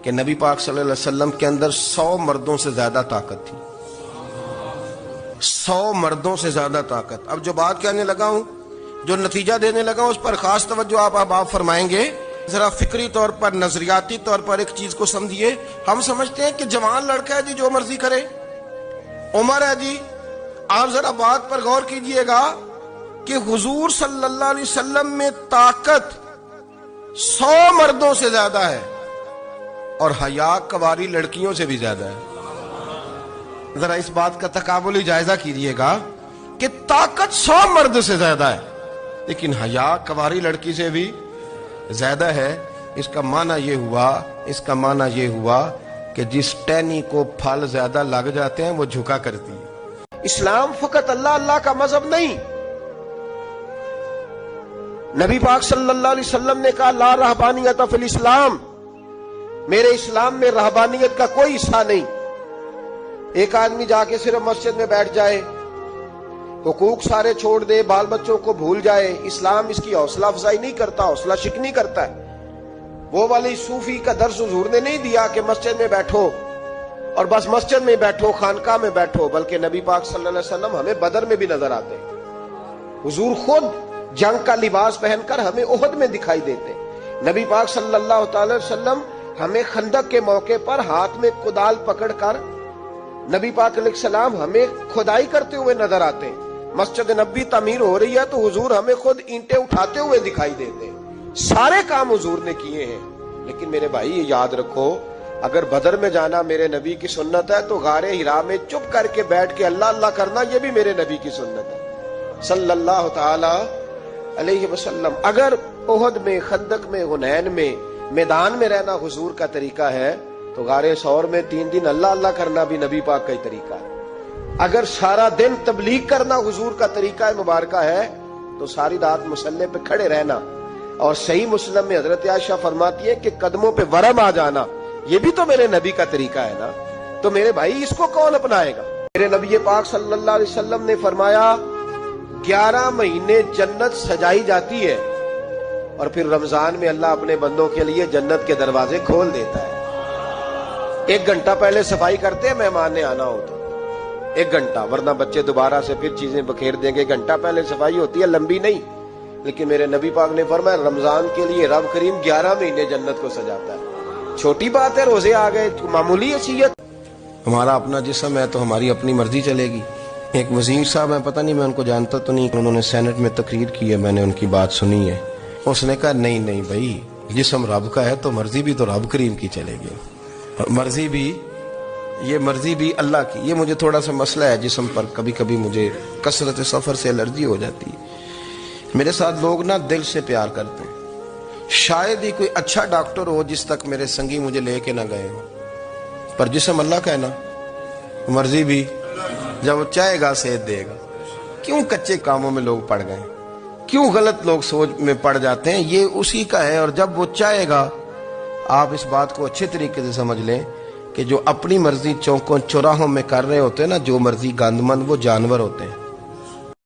کہ نبی پاک صلی اللہ علیہ وسلم کے اندر 100 مردوں سے زیادہ طاقت تھی، 100 مردوں سے زیادہ طاقت۔ اب جو بات کہنے لگا ہوں، جو نتیجہ دینے لگا ہوں، اس پر خاص توجہ آپ فرمائیں گے۔ ذرا فکری طور پر، نظریاتی طور پر ایک چیز کو سمجھیے۔ ہم سمجھتے ہیں کہ جوان لڑکا ہے جی، جو مرضی کرے، عمر ہے جی۔ آپ ذرا بات پر غور کیجئے گا کہ حضور صلی اللہ علیہ وسلم میں طاقت 100 مردوں سے زیادہ ہے اور حیا کواری لڑکیوں سے بھی زیادہ ہے۔ ذرا اس بات کا تقابلی جائزہ کیجئے گا کہ طاقت 100 مرد سے زیادہ ہے لیکن حیا کواری لڑکی سے بھی زیادہ ہے۔ اس کا معنی یہ ہوا کہ جس ٹہنی کو پھل زیادہ لگ جاتے ہیں وہ جھکا کرتی ہے۔ اسلام فقط اللہ کا مذہب نہیں۔ نبی پاک صلی اللہ علیہ وسلم نے کہا لا رہبانیت فی الاسلام، میرے اسلام میں رہبانیت کا کوئی حصہ نہیں۔ ایک آدمی جا کے صرف مسجد میں بیٹھ جائے، حقوق سارے چھوڑ دے، بال بچوں کو بھول جائے، اسلام اس کی حوصلہ افزائی نہیں کرتا، حوصلہ شکنی کرتا ہے۔ وہ والی صوفی کا درس حضور نے نہیں دیا کہ مسجد میں بیٹھو اور بس مسجد میں بیٹھو، خانقاہ میں بیٹھو، بلکہ نبی پاک صلی اللہ علیہ وسلم ہمیں بدر میں بھی نظر آتے ہیں۔ حضور خود جنگ کا لباس پہن کر ہمیں احد میں دکھائی دیتے ہیں۔ نبی پاک صلی اللہ تعالی وسلم ہمیں خندق کے موقع پر ہاتھ میں کدال پکڑ کر نبی پاک علیہ السلام ہمیں کھدائی کرتے ہوئے نظر آتے ہیں۔ مسجد نبوی تعمیر ہو رہی ہے تو حضور ہمیں خود اینٹیں اٹھاتے ہوئے دکھائی دیتے ہیں۔ سارے کام حضور نے کیے ہیں۔ لیکن میرے بھائی یہ یاد رکھو، اگر بدر میں جانا میرے نبی کی سنت ہے تو غار حرا میں چپ کر کے بیٹھ کے اللہ کرنا یہ بھی میرے نبی کی سنت ہے صلی اللہ تعالی علیہ وسلم۔ اگر احد میں، خندق میں، حنین میں، میدان میں رہنا حضور کا طریقہ ہے تو غار ثور میں 3 دن اللہ کرنا بھی نبی پاک کا ہی طریقہ ہے۔ اگر سارا دن تبلیغ کرنا حضور کا طریقہ مبارکہ ہے تو ساری رات مسلح پہ کھڑے رہنا، اور صحیح مسلم میں حضرت عائشہ فرماتی ہے کہ قدموں پہ ورم آ جانا، یہ بھی تو میرے نبی کا طریقہ ہے نا۔ تو میرے بھائی اس کو کون اپنائے گا؟ میرے نبی پاک صلی اللہ علیہ وسلم نے فرمایا 11 مہینے جنت سجائی جاتی ہے اور پھر رمضان میں اللہ اپنے بندوں کے لیے جنت کے دروازے کھول دیتا ہے۔ 1 گھنٹہ پہلے صفائی کرتے ہیں مہمان نے آنا ہو تو، 1 گھنٹہ، ورنہ بچے دوبارہ سے پھر چیزیں بکھیر دیں گے۔ 1 گھنٹہ پہلے صفائی ہوتی ہے، لمبی نہیں۔ لیکن میرے نبی پاک نے فرمایا رمضان کے لیے رب کریم 11 مہینے جنت کو سجاتا ہے۔ چھوٹی بات ہے، روزے آ گئے، معمولی حیثیت۔ ہمارا اپنا جسم ہے تو ہماری اپنی مرضی چلے گی۔ ایک وزیر صاحب ہیں، پتہ نہیں میں ان کو جانتا تو نہیں، انہوں نے سینٹ میں تقریر کی ہے، میں نے ان کی بات سنی ہے۔ اس نے کہا نہیں بھائی، جسم رب کا ہے تو مرضی بھی تو رب کریم کی چلے گی، اور مرضی بھی اللہ کی۔ یہ مجھے تھوڑا سا مسئلہ ہے جسم پر، کبھی کبھی مجھے کثرت سفر سے الرجی ہو جاتی ہے۔ میرے ساتھ لوگ نا دل سے پیار کرتے ہیں، شاید ہی کوئی اچھا ڈاکٹر ہو جس تک میرے سنگی مجھے لے کے نہ گئے ہو، پر جسم اللہ کا ہے نا، مرضی بھی جب وہ چاہے گا صحت دے گا۔ کیوں کچے کاموں میں لوگ پڑ گئے، کیوں غلط لوگ سوچ میں پڑ جاتے ہیں؟ یہ اسی کا ہے، اور جب وہ چاہے گا، آپ اس بات کو اچھے طریقے سے سمجھ لیں کہ جو اپنی مرضی چوکوں چوراہوں میں کر رہے ہوتے ہیں نا، جو مرضی گندمند، وہ جانور ہوتے ہیں۔